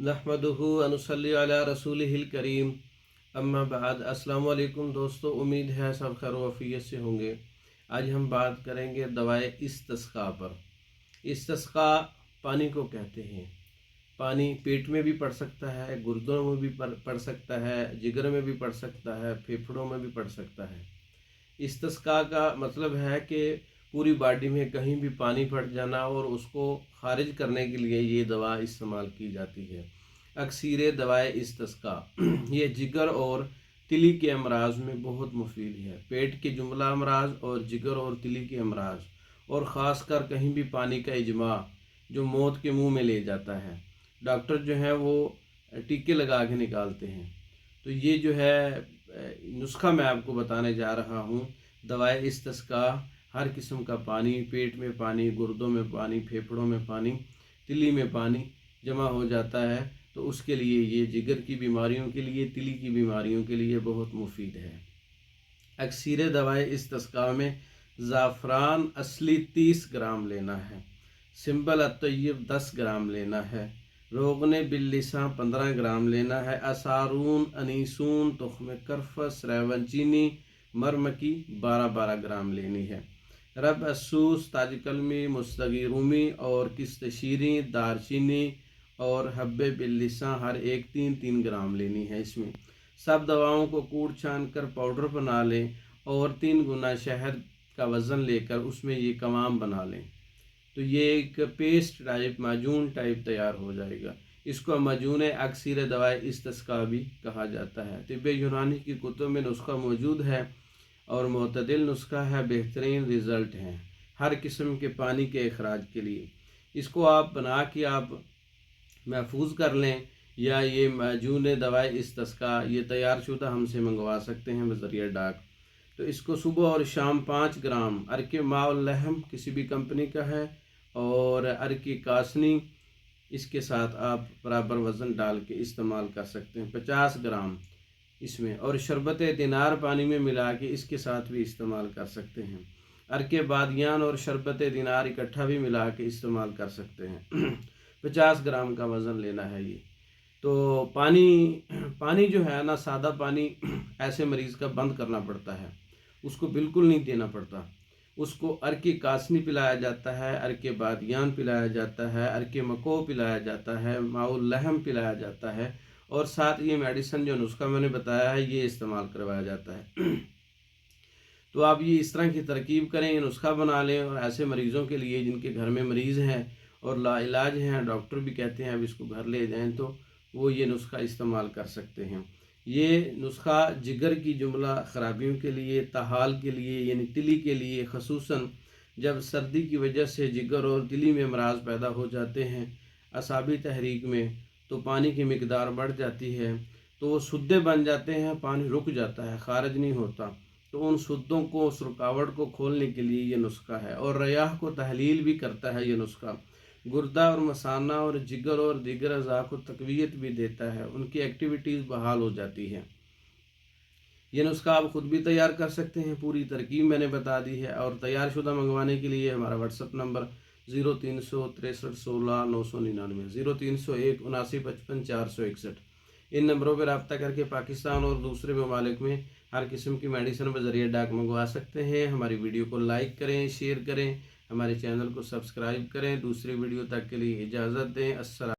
नहमदुहु व नुसल्ली अला रसूलिहिल करीम अम्मा बाद। अस्सलाम वालेकुम दोस्तों, उम्मीद है सब खैर वफ़ियत से होंगे। आज हम बात करेंगे दवाए इस्तिस्क़ा पर। इस्तिस्क़ा पानी को कहते हैं। पानी पेट में भी पड़ सकता है, गुर्दों में भी पड़ सकता है, जिगर में भी पड़ सकता है, फेफड़ों में भी पड़ सकता है। इस्तिस्क़ा का मतलब है कि पूरी बॉडी में कहीं भी पानी पड़ जाना और उसको खारिज करने के लिए ये दवा इस्तेमाल की जाती है। अक्सीर दवाए इस्तिस्क़ा ये जिगर और तिली के अमराज में बहुत मुफीद है। पेट के जुमला अमराज और जिगर और तिली के अमराज, और ख़ास कर कहीं भी पानी का इजमा जो मौत के मुंह में ले जाता है, डॉक्टर जो है वो टीके लगा के निकालते हैं। तो ये जो है नुस्खा मैं आपको बताने जा रहा हूँ। दवाए इस्तिस्क़ा, हर किस्म का पानी, पेट में पानी, गुर्दों में पानी, फेफड़ों में पानी, तिली में पानी जमा हो जाता है, तो उसके लिए ये जिगर की बीमारियों के लिए, तिली की बीमारियों के लिए बहुत मुफीद है। अक्सीर दवाए इस्तिस्क़ा में ज़ाफ़रान असली 30 ग्राम लेना है, सिंबल अत्तय्यब 10 ग्राम लेना है, रोगने बिल्लिसां 15 ग्राम लेना है, असारून, अनीसून, तुख्म करफस, रेवनचीनी, मरमकी 12-12 ग्राम लेनी है। रब असूस, ताजकलमी, मुस्तगी रूमी और किस्तशीरी, दारचीनी और हब्बे बिल्लिसां हर एक 3-3 ग्राम लेनी है। इसमें सब दवाओं को कूट छान कर पाउडर बना लें और 3 गुना शहद का वज़न लेकर उसमें ये कमाम बना लें, तो ये एक पेस्ट टाइप, माजून टाइप तैयार हो जाएगा। इसको माजून अक्सीर दवाए इस्तिस्क़ा भी कहा जाता है। तिब्ब यूनानी की कुतुब में नुस्खा मौजूद है और मोतदिल नुस्खा है, बेहतरीन रिज़ल्ट हैं हर किस्म के पानी के अखराज के लिए। इसको आप बना के आप महफूज कर लें, या ये माजून दवाए इस्तिस्क़ा ये तैयार शुदा हमसे मंगवा सकते हैं बज़रिया डाक। तो इसको सुबह और शाम 5 ग्राम अरके माउल लहम किसी भी कंपनी का है और अरके कासनी, इसके साथ आप बराबर वज़न डाल के इस्तेमाल कर सकते हैं। 50 ग्राम इसमें, और शरबत दिनार पानी में मिला के इसके साथ भी इस्तेमाल कर सकते हैं। अरके बादियान और शरबत दिनार इकट्ठा भी मिला के इस्तेमाल कर सकते हैं। 50 ग्राम का वज़न लेना है ये। तो पानी जो है ना, सादा पानी ऐसे मरीज़ का बंद करना पड़ता है, उसको बिल्कुल नहीं देना पड़ता। उसको अरके कासनी पिलाया जाता है, अरके बादियान पिलाया जाता है, अरके मको पिलाया जाता है, माउल लहम पिलाया जाता है, और साथ ये मेडिसिन जो नुस्खा मैंने बताया है ये इस्तेमाल करवाया जाता है। तो आप ये इस तरह की तरकीब करें, ये नुस्खा बना लें, और ऐसे मरीज़ों के लिए जिनके घर में मरीज़ हैं और लाइलाज हैं, डॉक्टर भी कहते हैं अब इसको घर ले जाएं, तो वो ये नुस्खा इस्तेमाल कर सकते हैं। ये नुस्खा जिगर की जुमला ख़राबियों के लिए, ताहाल के लिए यानी तिली के लिए, ख़ुसूसन जब सर्दी की वजह से जिगर और तिली में अमराज पैदा हो जाते हैं, असाबी तहरीक में, तो पानी की मिकदार बढ़ जाती है, तो वो सुद्दे बन जाते हैं, पानी रुक जाता है, खारिज नहीं होता। तो उन सुद्दों को, उस रुकावट को खोलने के लिए ये नुस्खा है। और रयाह को तहलील भी करता है ये नुस्खा, गुर्दा और मसाना और जिगर और दीगर अज़ा को तक़वियत भी देता है, उनकी एक्टिविटीज़ बहाल हो जाती है। ये नुस्खा आप ख़ुद भी तैयार कर सकते हैं, पूरी तरकीब मैंने बता दी है। और तैयार शुदा मंगवाने के लिए हमारा व्हाट्सअप नंबर 0363 16 999, 0301 79 55 461। इन नंबरों पर रब्ता करके पाकिस्तान और दूसरे ममालिक में हर किस्म की मेडिसिन बज़रिया डाक मंगवा सकते हैं। हमारी वीडियो को लाइक करें, शेयर करें, हमारे चैनल को सब्सक्राइब करें। दूसरी वीडियो तक के लिए इजाज़त दें। अस्सलाम।